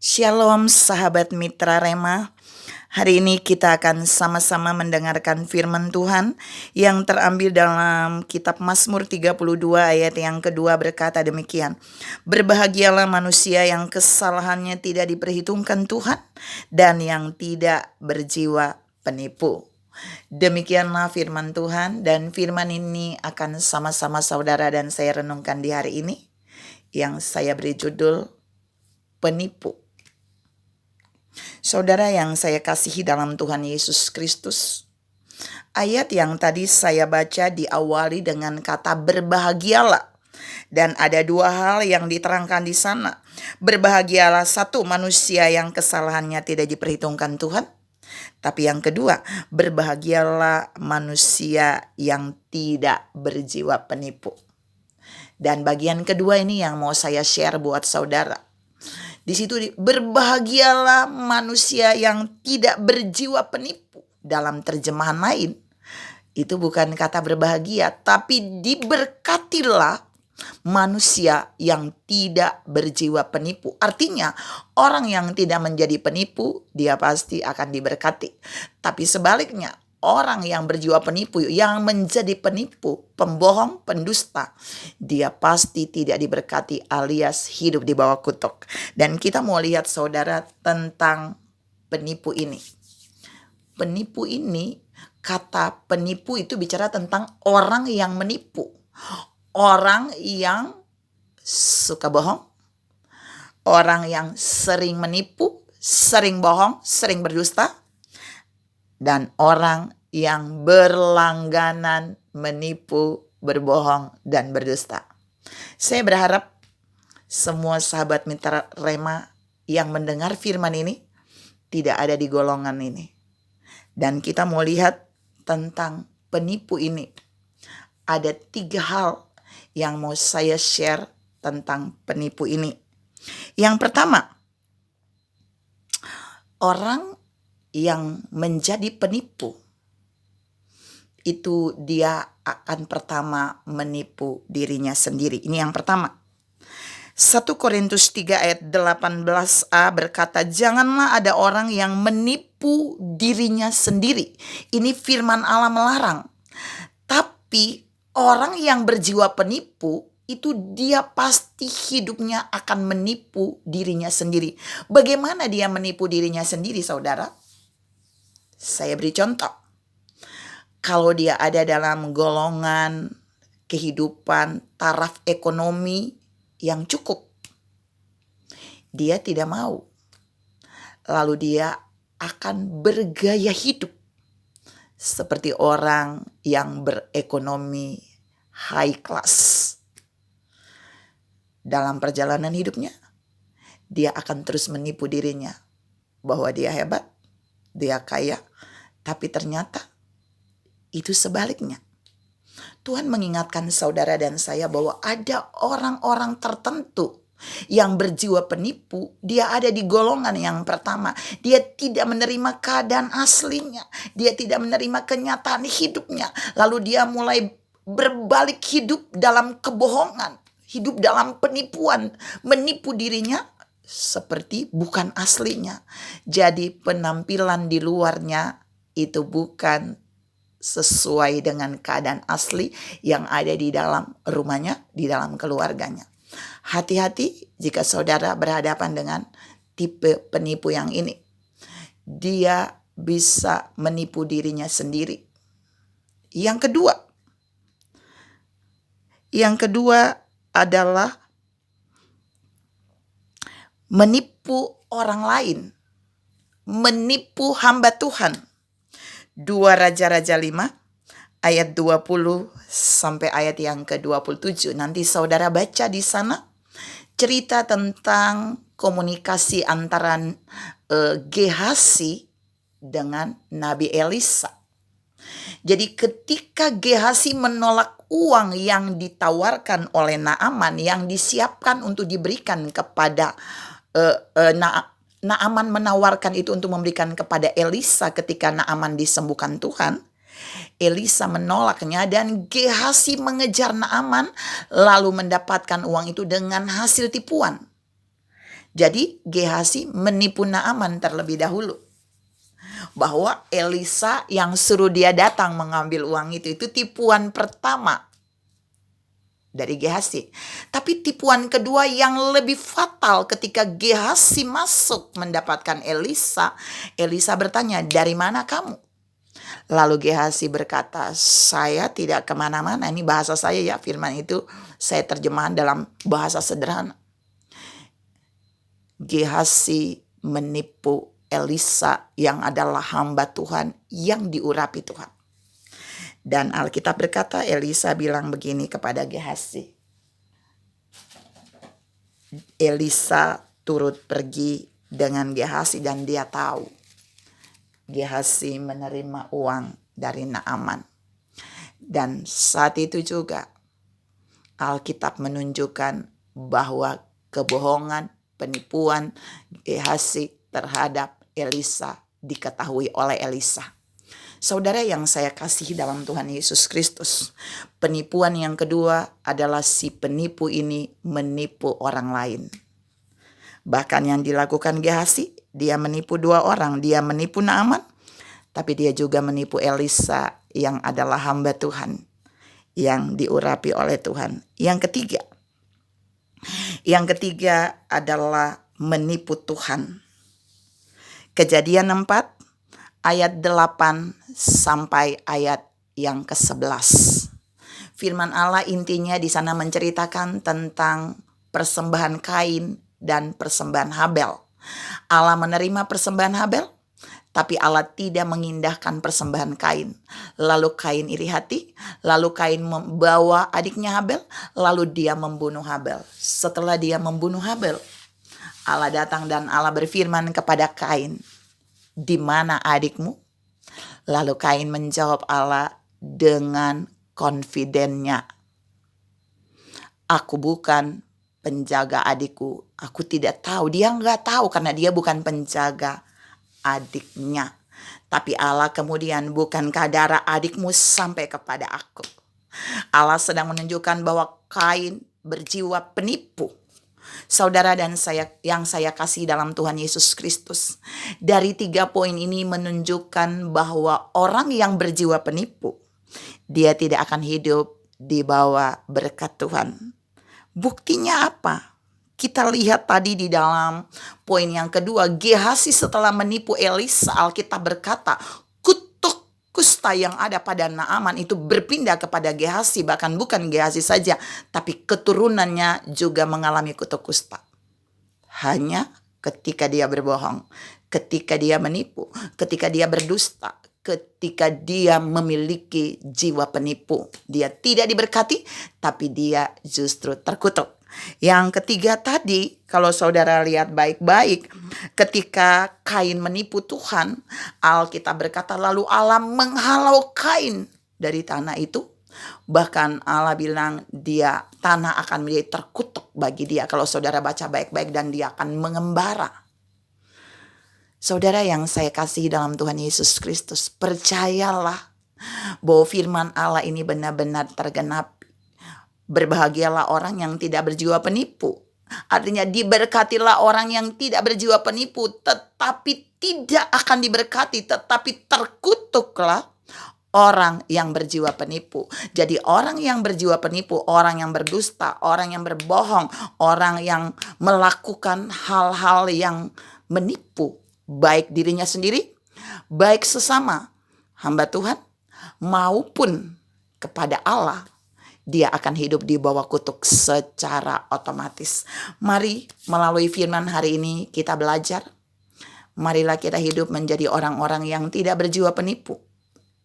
Shalom sahabat mitra Rema. Hari ini kita akan sama-sama mendengarkan firman Tuhan yang terambil dalam kitab Mazmur 32 ayat yang kedua berkata demikian. Berbahagialah manusia yang kesalahannya tidak diperhitungkan Tuhan dan yang tidak berjiwa penipu. Demikianlah firman Tuhan, dan firman ini akan sama-sama saudara dan saya renungkan di hari ini yang saya beri judul penipu. Saudara yang saya kasihi dalam Tuhan Yesus Kristus, ayat yang tadi saya baca diawali dengan kata berbahagialah. Dan ada dua hal yang diterangkan di sana. Berbahagialah, satu, manusia yang kesalahannya tidak diperhitungkan Tuhan. Tapi yang kedua, berbahagialah manusia yang tidak berjiwa penipu. Dan bagian kedua ini yang mau saya share buat saudara. Di situ berbahagialah manusia yang tidak berjiwa penipu. Dalam terjemahan lain, itu bukan kata berbahagia, tapi diberkatilah manusia yang tidak berjiwa penipu. Artinya orang yang tidak menjadi penipu, dia pasti akan diberkati. Tapi sebaliknya, orang yang berjiwa penipu, yang menjadi penipu, pembohong, pendusta, dia pasti tidak diberkati alias hidup di bawah kutuk. Dan kita mau lihat saudara tentang penipu ini. Penipu ini, kata penipu itu bicara tentang orang yang menipu. Orang yang suka bohong. Orang yang sering menipu, sering bohong, sering berdusta. Dan orang yang berlangganan menipu, berbohong, dan berdusta. Saya berharap semua sahabat mitra Rema yang mendengar firman ini tidak ada di golongan ini. Dan kita mau lihat tentang penipu ini. Ada 3 hal yang mau saya share tentang penipu ini. Yang pertama, orang yang menjadi penipu itu dia akan pertama menipu dirinya sendiri. Ini yang pertama. 1 Korintus 3 ayat 18a berkata, janganlah ada orang yang menipu dirinya sendiri. Ini firman Allah melarang. Tapi orang yang berjiwa penipu itu dia pasti hidupnya akan menipu dirinya sendiri. Bagaimana dia menipu dirinya sendiri, saudara? Saya beri contoh. Kalau dia ada dalam golongan kehidupan taraf ekonomi yang cukup, dia tidak mau. Lalu dia akan bergaya hidup seperti orang yang berekonomi high class. Dalam perjalanan hidupnya, dia akan terus menipu dirinya bahwa dia hebat, dia kaya, tapi ternyata itu sebaliknya. Tuhan mengingatkan saudara dan saya bahwa ada orang-orang tertentu yang berjiwa penipu. Dia ada di golongan yang pertama. Dia tidak menerima keadaan aslinya. Dia tidak menerima kenyataan hidupnya. Lalu dia mulai berbalik hidup dalam kebohongan. Hidup dalam penipuan. Menipu dirinya seperti bukan aslinya. Jadi penampilan di luarnya itu bukan sesuai dengan keadaan asli yang ada di dalam rumahnya, di dalam keluarganya. Hati-hati jika saudara berhadapan dengan tipe penipu yang ini. Dia bisa menipu dirinya sendiri. Yang kedua adalah menipu orang lain, menipu hamba Tuhan. 2 Raja-Raja 5 ayat 20 sampai ayat yang ke-27. Nanti saudara baca di sana cerita tentang komunikasi antara Gehasi dengan Nabi Elisa. Jadi ketika Gehasi menolak uang yang ditawarkan oleh Naaman, yang disiapkan untuk diberikan kepada Naaman menawarkan itu untuk memberikan kepada Elisa ketika Naaman disembuhkan Tuhan. Elisa menolaknya dan Gehasi mengejar Naaman lalu mendapatkan uang itu dengan hasil tipuan. Jadi Gehazi menipu Naaman terlebih dahulu, bahwa Elisa yang suruh dia datang mengambil uang itu tipuan pertama dari Gehazi. Tapi tipuan kedua yang lebih fatal ketika Gehazi masuk mendapatkan Elisa. Elisa bertanya, "Dari mana kamu?" Lalu Gehazi berkata, "Saya tidak kemana-mana." Ini bahasa saya ya, firman itu saya terjemahan dalam bahasa sederhana. Gehazi menipu Elisa yang adalah hamba Tuhan yang diurapi Tuhan. Dan Alkitab berkata, Elisa bilang begini kepada Gehazi. Elisa turut pergi dengan Gehazi dan dia tahu Gehazi menerima uang dari Naaman. Dan saat itu juga Alkitab menunjukkan bahwa kebohongan, penipuan Gehazi terhadap Elisa diketahui oleh Elisa. Saudara yang saya kasihi dalam Tuhan Yesus Kristus, penipuan yang kedua adalah si penipu ini menipu orang lain. Bahkan yang dilakukan Gehazi, dia menipu dua orang. Dia menipu Naaman, tapi dia juga menipu Elisa yang adalah hamba Tuhan, yang diurapi oleh Tuhan. Yang ketiga adalah menipu Tuhan. Kejadian 4 ayat 8 sampai ayat yang ke-11. Firman Allah intinya di sana menceritakan tentang persembahan Kain dan persembahan Habel. Allah menerima persembahan Habel, tapi Allah tidak mengindahkan persembahan Kain. Lalu Kain iri hati, lalu Kain membawa adiknya Habel, lalu dia membunuh Habel. Setelah dia membunuh Habel, Allah datang dan Allah berfirman kepada Kain, "Di mana adikmu?" Lalu Kain menjawab Allah dengan konfidennya, "Aku bukan penjaga adikku." Aku tidak tahu. Dia nggak tahu karena dia bukan penjaga adiknya. Tapi Allah kemudian, "Bukankah darah adikmu sampai kepada aku?" Allah sedang menunjukkan bahwa Kain berjiwa penipu. Saudara dan saya yang saya kasih dalam Tuhan Yesus Kristus, dari 3 poin ini menunjukkan bahwa orang yang berjiwa penipu, dia tidak akan hidup di bawah berkat Tuhan. Buktinya apa? Kita lihat tadi di dalam poin yang kedua, Gehazi setelah menipu Elisa, Alkitab berkata, kutuk kusta yang ada pada Naaman itu berpindah kepada Gehazi. Bahkan bukan Gehazi saja, tapi keturunannya juga mengalami kutuk kusta. Hanya ketika dia berbohong, ketika dia menipu, ketika dia berdusta, ketika dia memiliki jiwa penipu. Dia tidak diberkati, tapi dia justru terkutuk. Yang ketiga tadi, kalau saudara lihat baik-baik, ketika Kain menipu Tuhan, Alkitab berkata lalu Allah menghalau Kain dari tanah itu. Bahkan Allah bilang tanah akan menjadi terkutuk bagi dia. Kalau saudara baca baik-baik, dan dia akan mengembara. Saudara yang saya kasih dalam Tuhan Yesus Kristus, percayalah bahwa firman Allah ini benar-benar tergenap. Berbahagialah orang yang tidak berjiwa penipu. Artinya diberkatilah orang yang tidak berjiwa penipu, tetapi tidak akan diberkati, tetapi terkutuklah orang yang berjiwa penipu. Jadi orang yang berjiwa penipu, orang yang berdusta, orang yang berbohong, orang yang melakukan hal-hal yang menipu, baik dirinya sendiri, baik sesama hamba Tuhan, maupun kepada Allah, dia akan hidup di bawah kutuk secara otomatis. Mari melalui firman hari ini kita belajar. Marilah kita hidup menjadi orang-orang yang tidak berjiwa penipu,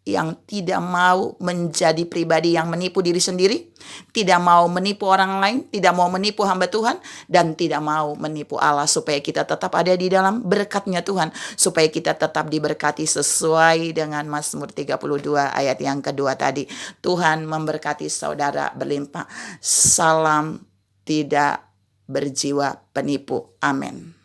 yang tidak mau menjadi pribadi yang menipu diri sendiri, tidak mau menipu orang lain, tidak mau menipu hamba Tuhan, dan tidak mau menipu Allah, supaya kita tetap ada di dalam berkat-Nya Tuhan, supaya kita tetap diberkati sesuai dengan Mazmur 32 ayat yang kedua tadi. Tuhan memberkati saudara berlimpah. Salam tidak berjiwa penipu. Amin.